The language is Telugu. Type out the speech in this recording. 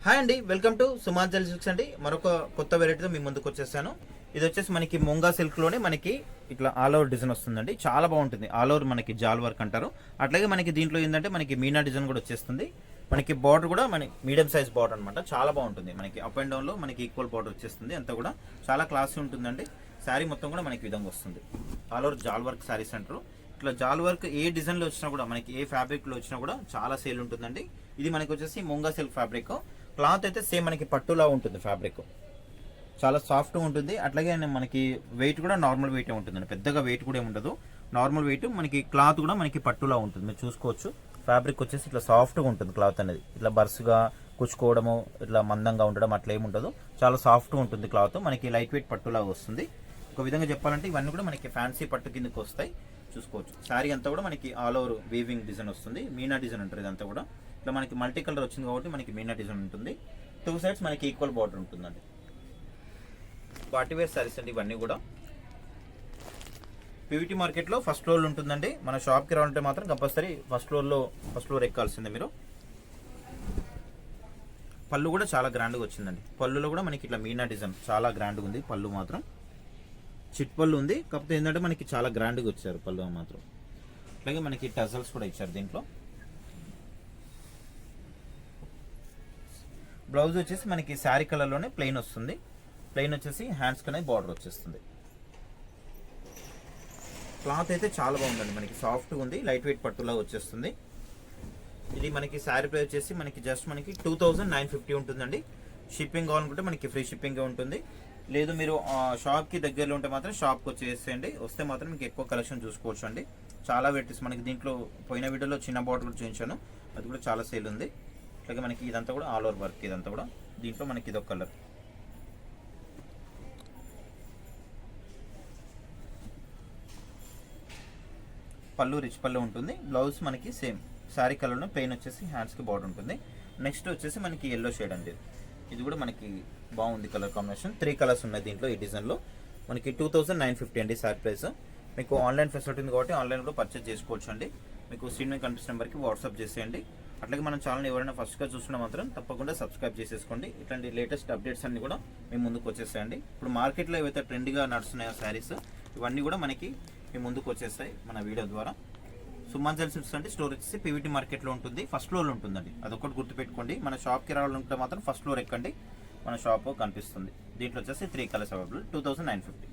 హాయ్ అండి, వెల్కమ్ టు సుమాంజల్ సిల్క్స్ అండి. మరొక కొత్త వెరైటీతో మీ ముందుకు వచ్చేసాను. ఇది వచ్చేసి మనకి ముంగా సిల్క్లోనే మనకి ఇట్లా ఆల్ ఓవర్ డిజైన్ వస్తుందండి. చాలా బాగుంటుంది. ఆల్ ఓవర్ మనకి జాల్ వర్క్ అంటారు. అట్లాగే మనకి దీంట్లో ఏంటంటే మనకి మీనా డిజైన్ కూడా వచ్చేస్తుంది. మనకి బార్డర్ కూడా మనకి మీడియం సైజ్ బార్డర్ అనమాట. చాలా బాగుంటుంది. మనకి అప్ అండ్ డౌన్లో మనకి ఈక్వల్ బార్డర్ వచ్చేస్తుంది. అంతా కూడా చాలా క్లాసీ ఉంటుందండి. శారీ మొత్తం కూడా మనకి విధంగా వస్తుంది. ఆల్ ఓవర్ జాల్ వర్క్ శారీస్ అంటారు. ఇట్లా జాల్ వర్క్ ఏ డిజైన్లో వచ్చినా కూడా మనకి ఏ ఫ్యాబ్రిక్లో వచ్చినా కూడా చాలా సేల్ ఉంటుందండి. ఇది మనకి వచ్చేసి ముంగా సిల్క్ ఫ్యాబ్రిక్. క్లాత్ అయితే సేమ్ మనకి పట్టులా ఉంటుంది. ఫ్యాబ్రిక్ చాలా సాఫ్ట్గా ఉంటుంది. అట్లాగే మనకి వెయిట్ కూడా నార్మల్ వెయిట్ ఉంటుందండి. పెద్దగా వెయిట్ కూడా ఉండదు. Normal weight. మనకి క్లాత్ కూడా మనకి పట్టులా ఉంటుంది. మీరు చూసుకోవచ్చు. ఫ్యాబ్రిక్ వచ్చేసి ఇట్లా సాఫ్ట్గా ఉంటుంది. క్లాత్ అనేది ఇట్లా బర్స్గా కుచ్చుకోవడము, ఇట్లా మందంగా ఉండడం అట్లా ఏముండదు. చాలా సాఫ్ట్గా ఉంటుంది క్లాత్. మనకి లైట్ వెయిట్ పట్టులాగా వస్తుంది. ఒక విధంగా చెప్పాలంటే ఇవన్నీ కూడా మనకి ఫ్యాన్సీ పట్టు కిందకి వస్తాయి. చూసుకోవచ్చు. శారీ అంతా కూడా మనకి ఆల్ ఓవర్ వీవింగ్ డిజైన్ వస్తుంది. మీనా డిజైన్ అంటారు. ఇదంతా కూడా ఇట్లా మనకి మల్టీ కలర్ వచ్చింది కాబట్టి మనకి మీనా డిజైన్ ఉంటుంది. టూ సైడ్స్ మనకి ఈక్వల్ బార్డర్ ఉంటుందండి. పార్టీ వేర్ శారీస్ అండి ఇవన్నీ కూడా. పీవీటీ మార్కెట్లో ఫస్ట్ ఫ్లోర్ ఉంటుందండి. మన షాప్కి రావాలంటే మాత్రం కంపల్సరీ ఫస్ట్ ఫ్లోర్ ఎక్కాల్సిందే మీరు. పళ్ళు కూడా చాలా గ్రాండ్గా వచ్చిందండి. పళ్ళులో కూడా మనకి ఇట్లా మీనా డిజైన్ చాలా గ్రాండ్గా ఉంది. పళ్ళు మాత్రం చిట్ పళ్ళు ఉంది. కాకపోతే ఏంటంటే మనకి చాలా గ్రాండ్గా వచ్చారు పళ్ళు మాత్రం. అలాగే మనకి టజల్స్ కూడా ఇచ్చారు దీంట్లో. బ్లౌజ్ వచ్చేసి మనకి శారీ కలర్లోనే ప్లెయిన్ వస్తుంది. ప్లెయిన్ వచ్చేసి హ్యాండ్స్ కనే బార్డర్ వచ్చేస్తుంది. క్లాత్ అయితే చాలా బాగుందండి. మనకి సాఫ్ట్గా ఉంది. లైట్ వెయిట్ పట్టులా వచ్చేస్తుంది. ఇది మనకి శారీ ప్రైస్ వచ్చేసి మనకి జస్ట్ మనకి 2950 ఉంటుందండి. షిప్పింగ్ కావాలనుకుంటే మనకి ఫ్రీ షిప్పింగ్ ఉంటుంది. లేదు మీరు షాప్కి దగ్గరలో ఉంటే మాత్రం షాప్కి వచ్చేసేయండి. వస్తే మాత్రం మీకు ఎక్కువ కలెక్షన్ చూసుకోవచ్చు అండి. చాలా వెరైటీస్ మనకి దీంట్లో పోయిన వీడియోలో చిన్న బార్డర్ కూడా చూపించాను. అది కూడా చాలా సేల్ ఉంది. అలాగే మనకి ఇదంతా కూడా ఆల్ ఓవర్ వర్క్. ఇదంతా కూడా దీంట్లో మనకి ఇదొక కలర్. పళ్ళు రిచ్ పళ్ళు ఉంటుంది. బ్లౌజ్ మనకి సేమ్ శారీ కలర్లో ప్లెయిన్ వచ్చేసి హ్యాండ్స్కి బార్డర్ ఉంటుంది. నెక్స్ట్ వచ్చేసి మనకి ఎల్లో షేడ్ అండి. ఇది కూడా మనకి బాగుంది కలర్ కాంబినేషన్. 3 కలర్స్ ఉన్నాయి దీంట్లో. ఈ డిజైన్లో మనకి 2950 అండి శారీ ప్రైస్. మీకు ఆన్లైన్ ఫెసిలిటీ ఉంది కాబట్టి ఆన్లైన్ కూడా పర్చేజ్ చేసుకోవచ్చు అండి. మీకు స్క్రీన్ మీద కనిపిస్తున్న నెంబర్కి వాట్సాప్ చేసేయండి. అట్లాగే మన ఛానల్ ఎవరైనా ఫస్ట్గా చూస్తున్నా మాత్రం తప్పకుండా సబ్స్క్రైబ్ చేసేసుకోండి. ఇట్లాంటి లేటెస్ట్ అప్డేట్స్ అన్ని కూడా మేము ముందుకు వచ్చేస్తాయండి. ఇప్పుడు మార్కెట్లో ఏవైతే ట్రెండ్గా నడుస్తున్నాయో శారీస్ ఇవన్నీ కూడా మనకి మీ ముందుకు వచ్చేస్తాయి మన వీడియో ద్వారా. సుమాంజల్ సిల్క్స్ అంటే స్టోర్ వచ్చేసి పీవీటీ మార్కెట్లో ఉంటుంది. ఫస్ట్ ఫ్లోర్లో ఉంటుందండి. అదొకటి గుర్తుపెట్టుకోండి. మన షాప్కి రావాలంటే మాత్రం ఫస్ట్ ఫ్లోర్ ఎక్కండి. మన షాప్ కనిపిస్తుంది. దీంట్లో వచ్చేసి 3 కలర్స్ అవైలబుల్. 2950.